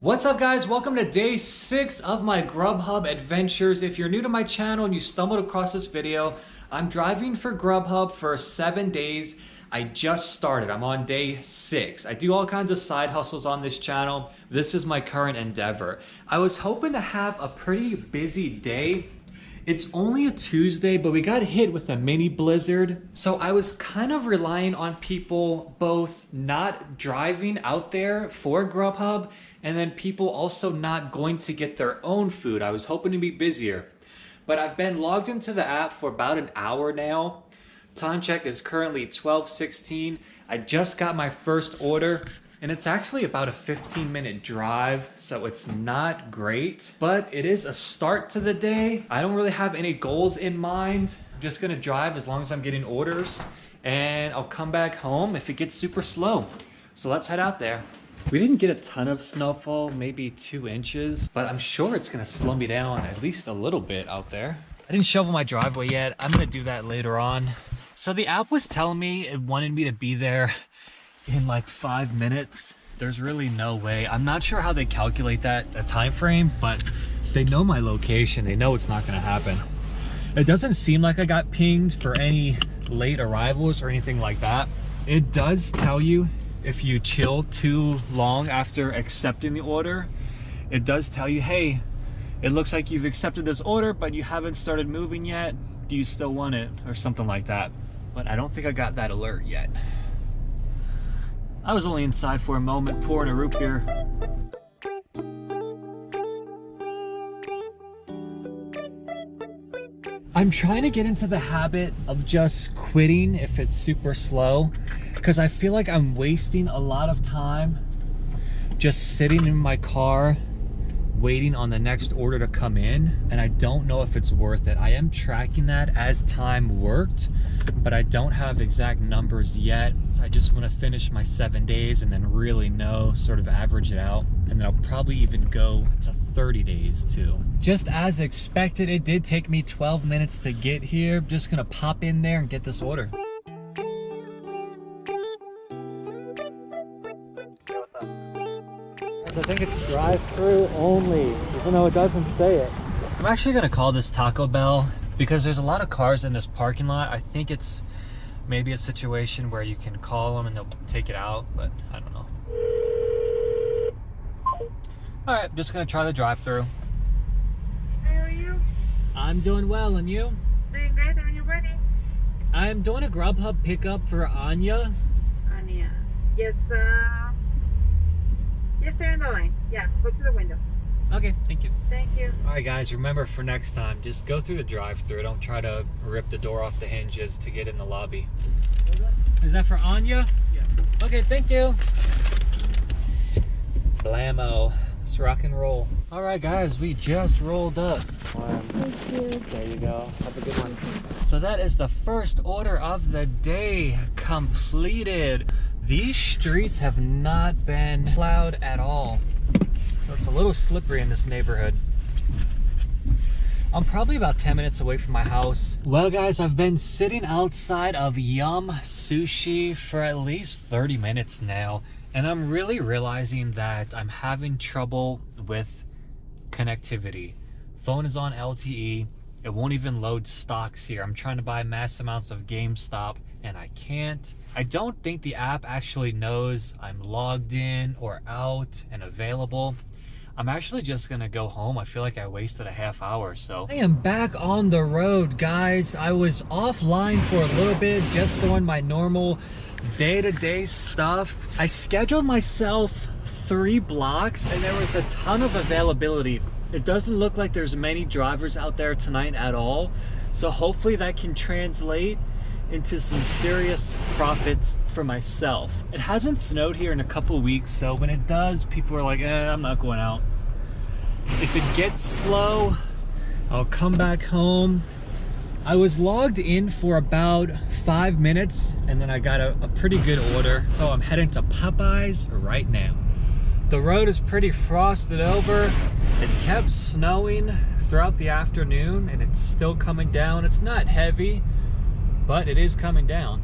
What's up guys, welcome to day 6 of my Grubhub adventures. If you're new to my channel and you stumbled across this video, I'm driving for Grubhub for 7 days. I just started, I'm on day 6. I do all kinds of side hustles on this channel. This is my current endeavor. I was hoping to have a pretty busy day. It's only a Tuesday, but we got hit with a mini blizzard. So I was kind of relying on people both not driving out there for Grubhub and then people also not going to get their own food. I was hoping to be busier. But I've been logged into the app for about an hour now. Time check is currently 12:16. I just got my first order and it's actually about a 15-minute drive, so it's not great, but it is a start to the day. I don't really have any goals in mind. I'm just gonna drive as long as I'm getting orders, and I'll come back home if it gets super slow. So let's head out there. We didn't get a ton of snowfall, maybe 2 inches, but I'm sure it's gonna slow me down at least a little bit out there. I didn't shovel my driveway yet. I'm gonna do that later on. So the app was telling me it wanted me to be there in like 5 minutes. There's really no way. I'm not sure how they calculate that, a time frame, but they know my location. They know it's not gonna happen. It doesn't seem like I got pinged for any late arrivals or anything like that. It does tell you if you chill too long after accepting the order, it does tell you, hey, it looks like you've accepted this order, but you haven't started moving yet. Do you still want it? Or something like that. But I don't think I got that alert yet. I was only inside for a moment pouring a root beer. I'm trying to get into the habit of just quitting if it's super slow, because I feel like I'm wasting a lot of time just sitting in my car waiting on the next order to come in, and I don't know if it's worth it. I am tracking that as time worked, but I don't have exact numbers yet. I just want to finish my 7 days and then really know, sort of average it out, and then I'll probably even go to 30 days too. Just as expected, it did take me 12 minutes to get here. Just gonna pop in there and get this order. I think it's drive-through only, even though it doesn't say it. I'm actually gonna call this Taco Bell because there's a lot of cars in this parking lot. I think it's maybe a situation where you can call them and they'll take it out, but I don't know. All right, just gonna try the drive-through. How are you? I'm doing well, and you? Doing great. Are you ready? I'm doing a Grubhub pickup for Anya. Anya. Yes, yes, they're in the line. Yeah, go to the window. Okay, thank you. Thank you. All right, guys, remember for next time, just go through the drive-through. Don't try to rip the door off the hinges to get in the lobby. Is that for Anya? Yeah. Okay, thank you. Blammo. Let's rock and roll. All right, guys, we just rolled up. Thank you. There you go. Have a good one. So that is the first order of the day completed. These streets have not been plowed at all. So it's a little slippery in this neighborhood. I'm probably about 10 minutes away from my house. Well guys, I've been sitting outside of Yum Sushi for at least 30 minutes now, and I'm really realizing that I'm having trouble with connectivity. Phone is on LTE. It won't even load stocks here. I'm trying to buy mass amounts of GameStop and I can't. I don't think the app actually knows I'm logged in or out and available. I'm actually just gonna go home. I feel like I wasted a half hour, so. I am back on the road, guys. I was offline for a little bit, just doing my normal day-to-day stuff. I scheduled myself 3 blocks and there was a ton of availability. It doesn't look like there's many drivers out there tonight at all, so hopefully that can translate into some serious profits for myself. It hasn't snowed here in a couple weeks, so when it does, people are like, I'm not going out. If it gets slow, I'll come back home. I was logged in for about 5 minutes and then I got a pretty good order, so I'm heading to Popeyes right now. The road is pretty frosted over. It kept snowing throughout the afternoon and it's still coming down. It's not heavy, but it is coming down.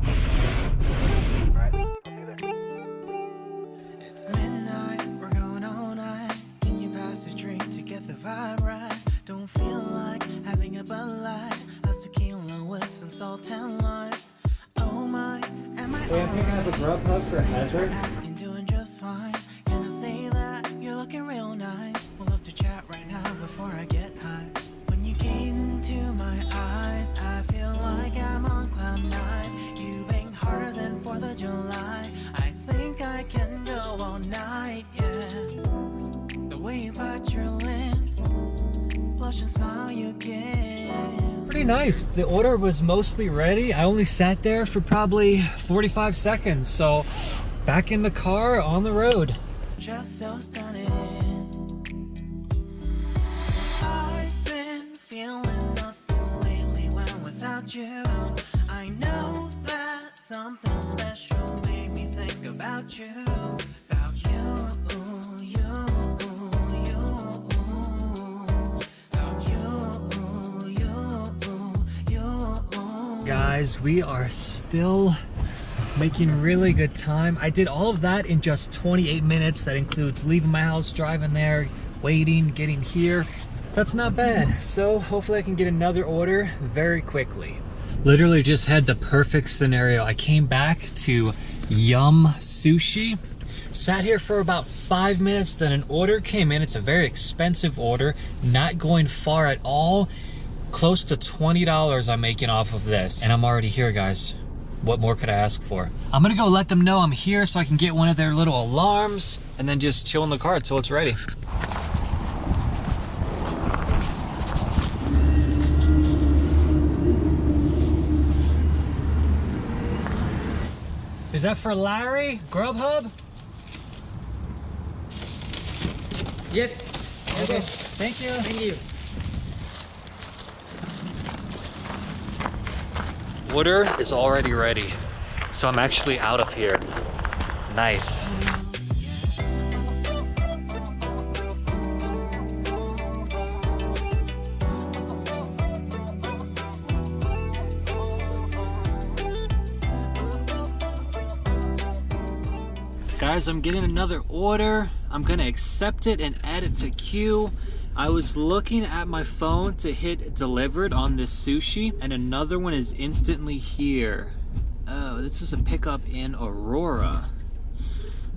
All right. It's midnight, we're going all night. picking up a Grubhub for Heather. Asking, doing just fine. Can I say that you're looking real nice? We'll love to chat right now before I get high. When you gaze into my eyes, I feel like I'm on cloud nine. You bang harder than 4th of July. I think I can go all night, yeah. The way you bite your lips, blush and smile you give. Pretty nice. The order was mostly ready. I only sat there for probably 45 seconds. So back in the car on the road. Just so stunning. I've been feeling nothing lately when without you. I know that something special made me think about you. About you, you, you. About you. Guys, we are still making really good time. I did all of that in just 28 minutes. That includes leaving my house, driving there, waiting, getting here. That's not bad. So hopefully I can get another order very quickly. Literally just had the perfect scenario. I came back to Yum Sushi, sat here for about 5 minutes, then an order came in. It's a very expensive order, not going far at all. Close to $20 I'm making off of this, and I'm already here, guys. What more could I ask for? I'm gonna go let them know I'm here so I can get one of their little alarms and then just chill in the car until it's ready. Is that for Larry? Grubhub? Yes. Okay. Thank you. Thank you. Order is already ready, so I'm actually out of here. Nice. Guys, I'm getting another order. I'm gonna accept it and add it to queue. I was looking at my phone to hit delivered on this sushi, and another one is instantly here. Oh, this is a pickup in Aurora.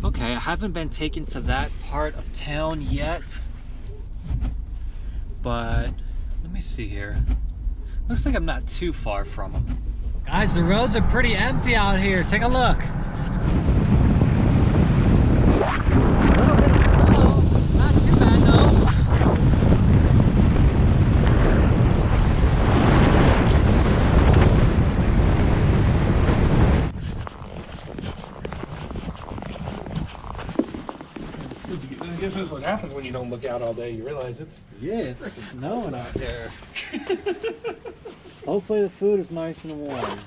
Okay, I haven't been taken to that part of town yet, but let me see here. Looks like I'm not too far from them. Guys, the roads are pretty empty out here. Take a look. A little bit of snow, not too bad though. I guess that's what happens when you don't look out all day. You realize it's Yeah, it's snowing out there. Hopefully the food is nice and warm.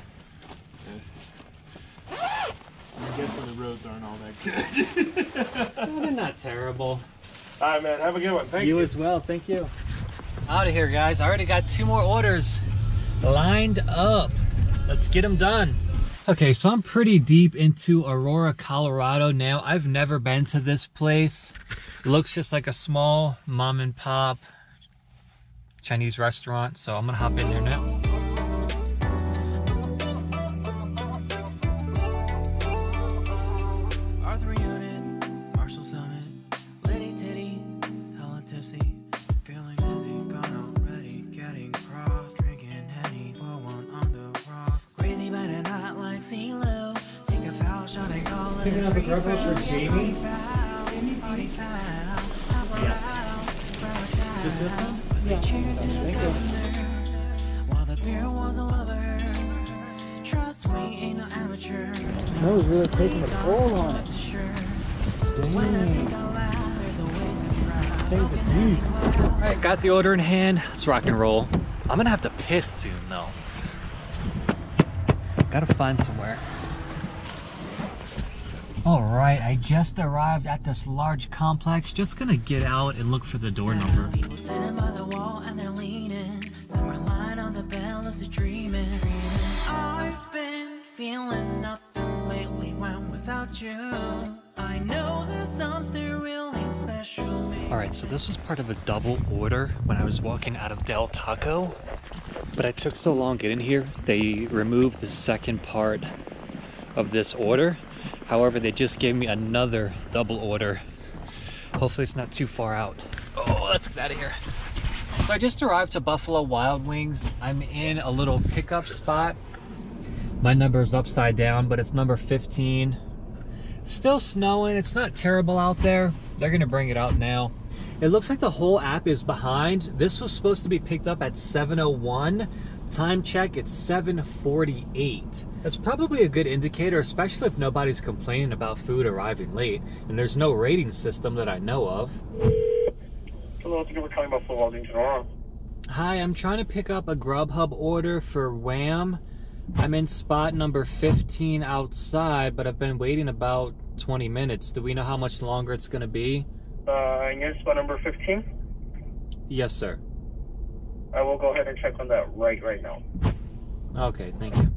I'm guessing the roads aren't all that good. No, they're not terrible. All right, man. Have a good one. Thank you. You as well, thank you. Out of here, guys. I already got 2 more orders lined up. Let's get them done. Okay, so I'm pretty deep into Aurora, Colorado now. I've never been to this place. It looks just like a small mom and pop Chinese restaurant, so I'm gonna hop in there now. Arthur Unit, Marshall Summit, Lady Titty, hella tipsy, feeling dizzy, gone already, getting cross, drinking Henny, pour one on the rocks, crazy but not like CeeLo, take a foul shot and call it Picking up a Grubhub for Jamie. Party foul, Just this one? yeah. Cheers to the governor, while the beer was a lover, trust we ain't no amateurs, No, it's really taking a toll on it. Alright, got the order in hand. Let's rock and roll. I'm gonna have to piss soon though. Gotta find somewhere. Alright, I just arrived at this large complex. Just gonna get out and look for the door number. People sitting by the wall and they're leaning. Somewhere lying on the bed, lucid dreaming. I've been feeling nothing lately when without you. I know there's something really special. Alright, so this was part of a double order when I was walking out of Del Taco. But I took so long getting here, they removed the second part of this order. However, they just gave me another double order. Hopefully it's not too far out. Oh, let's get out of here. So I just arrived to Buffalo Wild Wings. I'm in a little pickup spot. My number is upside down, but it's number 15. Still snowing. It's not terrible out there. They're gonna bring it out now. It looks like the whole app is behind. This was supposed to be picked up at 7:01. Time check, it's 7:48. That's probably a good indicator, especially if nobody's complaining about food arriving late, and there's no rating system that I know of. Hello, thank you for calling Buffalo Wild Wings, Aurora. Hi, I'm trying to pick up a Grubhub order for Wham. I'm in spot number 15 outside, but I've been waiting about 20 minutes. Do we know how much longer it's gonna be? And you're spot number 15? Yes, sir. I will go ahead and check on that right now. Okay, thank you.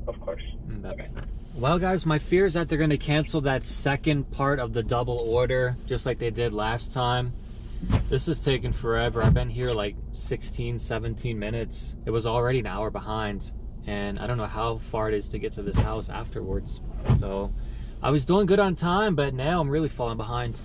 Of course. Bye-bye. Well, guys, my fear is that they're going to cancel that second part of the double order, just like they did last time. This is taking forever. I've been here like 16, 17 minutes. It was already an hour behind, and I don't know how far it is to get to this house afterwards. So I was doing good on time, but now I'm really falling behind.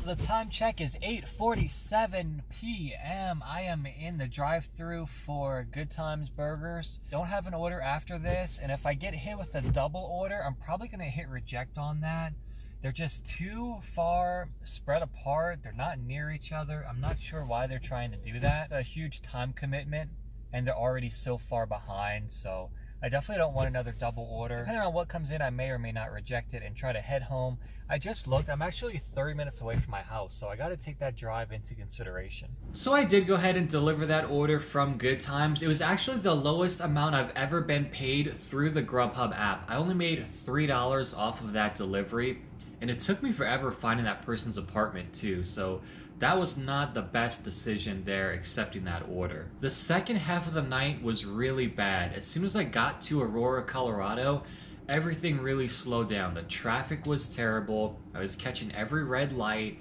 The time check is 8:47 p.m. I am in the drive-thru for Good Times Burgers. Don't have an order after this, and if I get hit with a double order, I'm probably gonna hit reject on that. They're just too far spread apart. They're not near each other. I'm not sure why they're trying to do that. It's a huge time commitment, and they're already so far behind, so I definitely don't want another double order. Depending on what comes in, I may or may not reject it and try to head home. I just looked, I'm actually 30 minutes away from my house, so I gotta take that drive into consideration. So I did go ahead and deliver that order from Good Times. It was actually the lowest amount I've ever been paid through the Grubhub app. I only made $3 off of that delivery, and it took me forever finding that person's apartment too, so that was not the best decision there, accepting that order. The second half of the night was really bad. As soon as I got to Aurora, Colorado, everything really slowed down. The traffic was terrible. I was catching every red light.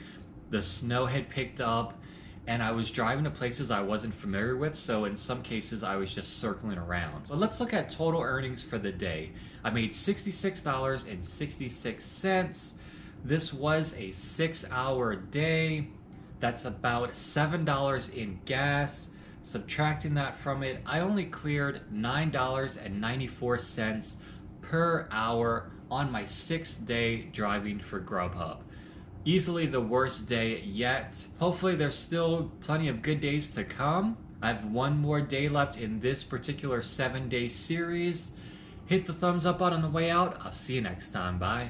The snow had picked up, and I was driving to places I wasn't familiar with, so in some cases I was just circling around. But let's look at total earnings for the day. I made $66.66. This was a 6-hour day. That's about $7 in gas. Subtracting that from it, I only cleared $9.94 per hour on my 6th day driving for Grubhub. Easily the worst day yet. Hopefully there's still plenty of good days to come. I have one more day left in this particular 7-day series. Hit the thumbs up button on the way out. I'll see you next time. Bye.